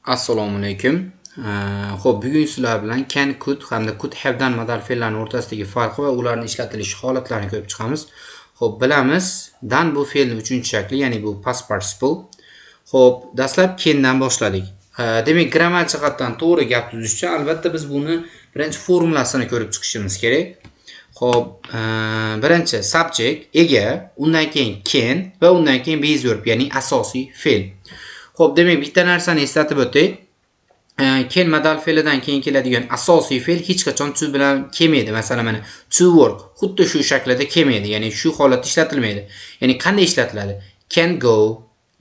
Assalomu alaykum. Xo'p, bugun sizlar bilan can, could hamda could have dan modal fe'llarining o'rtasidagi farqi va ularning ishlatilish holatlarini ko'rib chiqamiz. Xo'p, bilamiz, dan bu fe'lning 3-shakli, ya'ni bu past participle. Xo'p, dastlab candan boshladik. Demak, grammatik jihatdan to'g'ri gap tuzish uchun albatta biz buni birinchi formulasini ko'rib chiqishimiz kerak. Xo'p, birinchi subject ega, undan keyin can va undan keyin base verb, ya'ni asosiy fe'l. Xo'p, demak, bitta narsani eslatib o'tay. Can modal fe'lidan keyin keladigan asosiy fe'l hech qachon to bilan kelmaydi. Masalan, mana to work xuddi shu shaklda kelmaydi, ya'ni shu holatda ishlatilmaydi. Ya'ni qanday ishlatiladi? Can go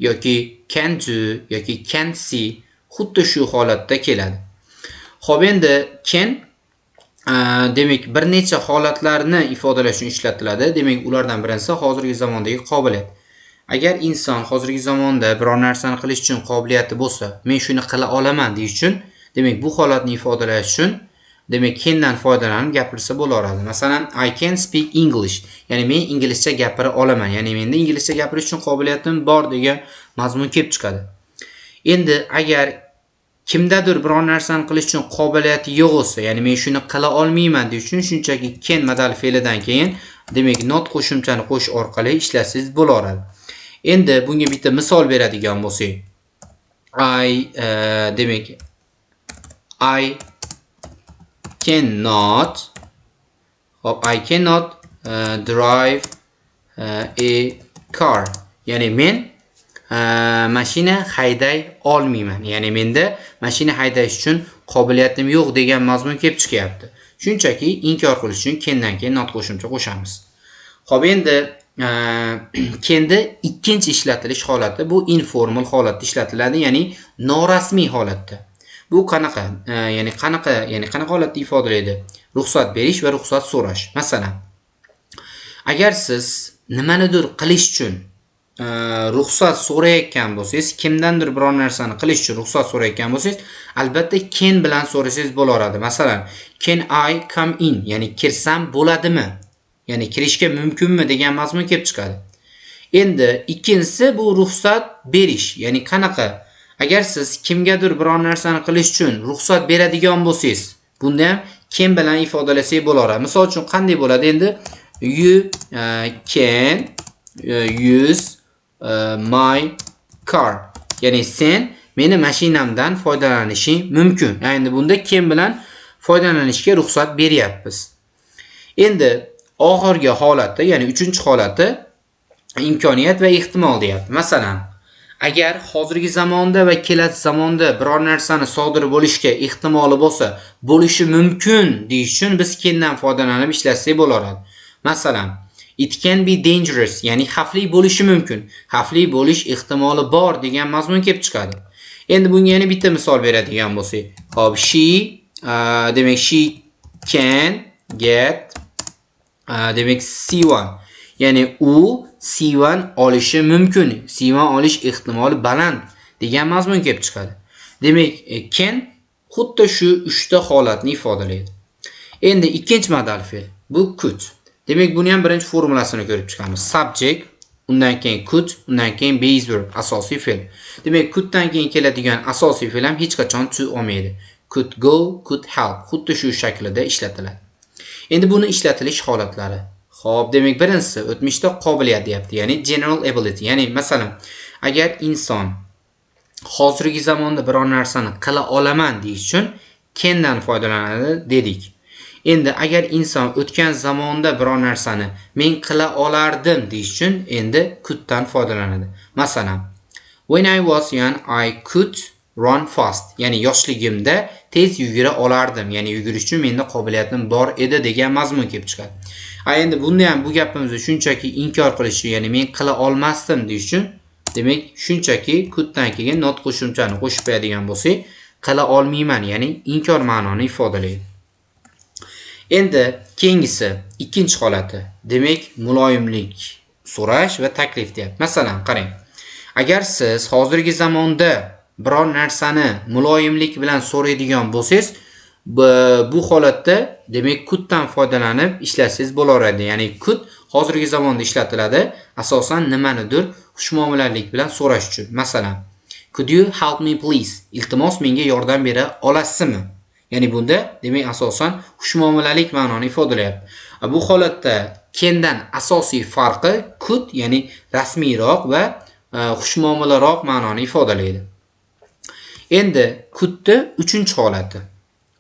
yoki can do yoki can see xuddi shu holatda keladi. Xo'p, endi can demak bir necha holatlarni ifodalash uchun ishlatiladi. Demak, ulardan birinchisi hozirgi zamondagi qobiliyat. Agar inson hozirgi zamonda biror narsani qilish uchun qobiliyati bo'lsa, men shuni qila olaman deyish uchun, demak bu holatni ifodalash uchun demak candan foydalanib gapirsa bo'laveradi. Masalan, I can speak English, ya'ni men inglizcha gapira olaman, ya'ni menda inglizcha gapirish uchun qobiliyatim bor degan mazmun kelib chiqadi. Endi agar kimdadir biror narsani qilish uchun qobiliyati yo'q bo'lsa, ya'ni men shuni qila olmayman deyish uchun shunchaki can modal fe'lidan keyin demak not qo'shimchani qo'shish orqali ishlatsangiz bo'laveradi. Endi bunga bitta misol beradigan bo'lsak, demak I cannot drive a car. Ya'ni men mashina hayday olmayman. Ya'ni menda mashina haydash uchun qobiliyatim yo'q degan mazmun kelib chiqyapti. Shunchaki inkor qilish uchun candan keyin not qo'shimcha qo'shamiz. Xo'p, endi can'da ikkinchi ishlatilish holati bu informal holatda ishlatiladi, ya'ni norasmiy holatda. Bu qanaqa? Ya'ni qanaqa holatda ifodalaydi? Ruxsat berish va ruxsat so'rash. Masalan, agar siz nimanidir qilish uchun ruxsat so'rayotgan bo'lsangiz, kimdandir biror narsani qilish uchun ruxsat so'rayotgan bo'lsangiz, albatta can bilan so'rasangiz bo'laveradi. Masalan, can I come in? Ya'ni kirsam bo'ladimi? Ya'ni kirishga mumkinmi degan mazmun kelib chiqadi. Endi ikkinchisi bu ruxsat berish. Ya'ni qanaqa? Agar siz kimgadir biror narsani qilish uchun ruxsat beradigan bo'lsangiz, bunda ham can bilan ifodalasak bo'laveradi. Misol uchun qanday bo'ladi? Endi you can use my car. Ya'ni sen meni mashinamdan foydalanishing mumkin. Endi bunda can bilan foydalanishga ruxsat beryapmiz. Endi oxirgi holatda, ya'ni 3-holatda imkoniyat va ehtimol deyapti. Masalan, agar hozirgi zamonda va kelasi zamonda biror narsani sodir bo'lishga ehtimoli bo'lsa, bo'lishi mumkin deyish uchun biz candan foydalanib ishlatsak bo'laveradi. Masalan, it can be dangerous, ya'ni xavfli bo'lishi mumkin. Xavfli bo'lish ehtimoli bor degan mazmun kelib chiqadi. Endi bunga yana bitta misol beradigan bo'lsak, hop, demak she can get demak C1, ya'ni u C1 olishi mumkin, C1 olish ehtimoli baland degan mazmun kelib chiqadi. Demak, can xuddi shu 3 holatni ifodalaydi. Endi ikkinchi modal fe'l bu could. Demak, buni ham birinchi formulasini ko'rib chiqamiz. Subject, undan keyin could, undan keyin base verb, asosiy fe'l. Demak, coulddan keyin keladigan asosiy fe'l ham hech qachon to olmaydi. Could go, could help xuddi shu shaklda ishlatiladi. Endi buni ishlatilish holatlari. Xo'p, demak, birinchisi o'tmishda qobiliyat deyapti, ya'ni general ability. Ya'ni masalan, agar inson hozirgi zamonda biror narsani qila olaman deyish uchun candan foydalanadi dedik. Endi agar inson o'tgan zamonda biror narsani men qila olardim deyish uchun endi coulddan foydalanadi. Masalan, when I was young I could run fast. Ya'ni yoshligimda tez yugura olardim. Ya'ni yugurish uchun menda qobiliyatim bor edi degan mazmun kelib chiqadi. Endi bunda ham bu gapimizni shunchaki inkor qilish uchun, ya'ni men qila olmasdim deyish uchun, demak, shunchaki coulddan keyin not qo'shimchani qo'shib qo'yadigan bo'lsak, qila olmayman, ya'ni inkor ma'noni ifodalaydi. Endi keyingisi ikkinchi holati. Demak, muloyimlik so'rash va taklif deyapti. Masalan, qarang. Agar siz hozirgi zamonda biror narsani muloyimlik bilan so'raydigan bo'lsangiz, bu holatda demak coulddan foydalanib ishlatsangiz bo'laveradi. Ya'ni could hozirgi zamonda ishlatiladi, asosan nimanidir xushmuomalalik bilan so'rash uchun. Masalan, Could you help me please? Iltimos menga yordam bera olasizmi? Ya'ni bunda demak asosan xushmuomalalik ma'noni ifodalayapti. Bu holatda can'dan asosiy farqi could, ya'ni rasmiyroq va xushmuomalaroq ma'noni ifodalaydi. Endi could'ni 3-holati.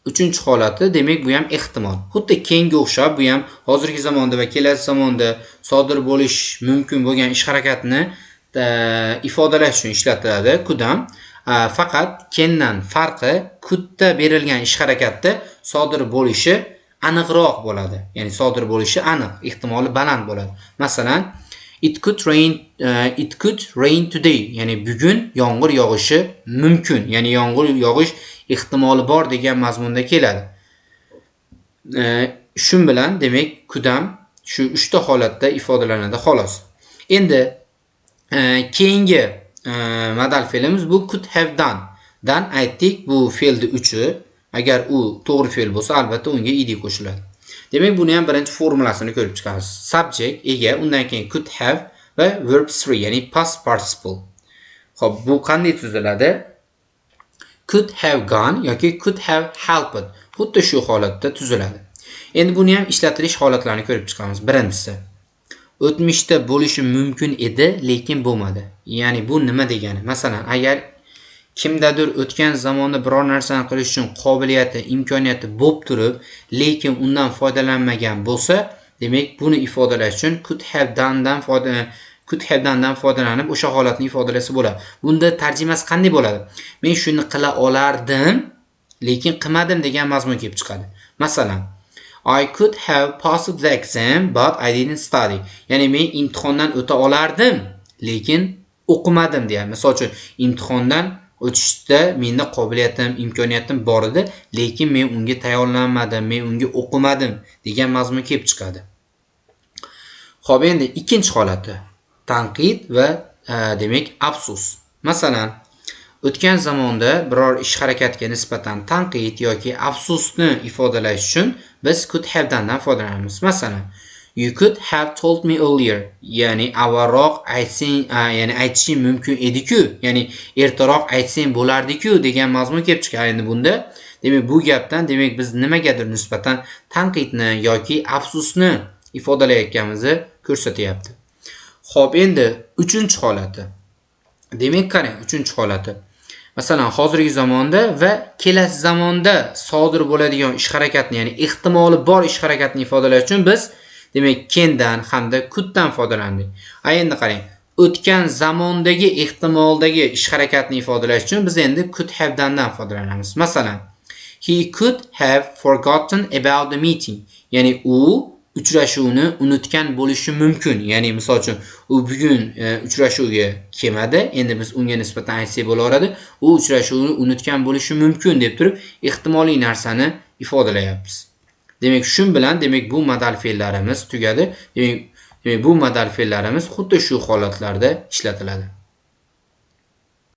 3-holati demak bu ham ehtimol. Xuddi keyingi o'xshab bu ham hozirgi zamonda va kelasi zamonda sodir bo'lish mumkin bo'lgan ish harakatini ifodalash uchun ishlatiladi could ham. Faqat can'dan farqi could'da berilgan ish harakatda sodir bo'lishi aniqroq bo'ladi. Ya'ni sodir bo'lishi aniq, ehtimoli baland bo'ladi. Masalan, it could rain today. Ya'ni bugun yomg'ir yog'ishi mumkin. Ya'ni yomg'ir yog'ish ehtimoli bor degan mazmunda keladi. Shu bilan demak could ham shu 3 ta holatda ifodalanadi xolos. Endi keyingi modal fe'limiz bu could have done. Dan aytdik, bu fe'lni 3i. Agar u to'g'ri fe'l bo'lsa, albatta unga id qo'shiladi. Demak, buni ham birinchi formulasini ko'rib chiqamiz. Subject ega, undan keyin could have va verb 3, ya'ni past participle. Xo'p, bu qanday tuziladi? Could have gone yoki could have helped. Xuddi shu holatda tuziladi. Endi buni ham ishlatilish holatlarini ko'rib chiqamiz. Birinchisi, o'tmishda bo'lishi mumkin edi, lekin bo'lmadi. Ya'ni bu nima degani? Masalan, agar kimdadir o'tgan zamonda biror narsani qilish uchun qobiliyati, imkoniyati bo'lib turib, lekin undan foydalanmagan bo'lsa, demak buni ifodalash uchun could have done'dan foydalanib o'sha holatni ifodalasa bo'ladi. Bunda tarjimasi qanday bo'ladi? Men shuni qila olardim, lekin qilmadim degan mazmun kelib chiqadi. Masalan, I could have passed the exam but I didn't study. Ya'ni men imtihondan o'ta olardim, lekin o'qimadim deyapti. Misol uchun, imtihondan o'tishda menda qobiliyatim, imkoniyatim bor edi, lekin men unga tayyorlanmadim, men unga o'qimadim degan mazmun kelib chiqadi. Xo'p, endi ikkinchi holati tanqid va demak afsus. Masalan, o'tgan zamonda biror ish harakatga nisbatan tanqid yoki afsusni ifodalash uchun biz could have dan foydalanamiz. Masalan, you could have told me earlier. Ya'ni avvalroq aytsang, ya'ni aytishing mumkin edi-ku, ya'ni ertaroq aytsang bo'lardi-ku degan mazmun kelib chiqadi. Endi bunda demak bu gapdan demak biz nimagadir nisbatan tanqidni yoki afsusni ifodalayotganimizni ko'rsatyapti. Xo'p, endi 3-holati. Demak, qarang, 3-holati. Masalan, hozirgi zamonda va kelasi zamonda sodir bo'ladigan ish harakatni, ya'ni ehtimoli bor ish harakatni ifodalash uchun biz demak can'dan hamda could'dan foydalandik. Endi qarang, o'tgan zamondagi ehtimoldagi ish harakatni ifodalash uchun biz endi could have dan foydalanamiz. Masalan, he could have forgotten about the meeting. Ya'ni u uchrashuvni unutgan bo'lishi mumkin. Ya'ni misol uchun u bugun uchrashuvga kelmadi. Endi biz unga nisbatan aytsak bo'laveradi. U uchrashuvni unutgan bo'lishi mumkin deb turib, ehtimoliy narsani ifodalayapmiz. Demak, shu bilan demak bu modal fe'llarimiz tugadi. Demak, bu modal fe'llarimiz xuddi shu holatlarda ishlatiladi.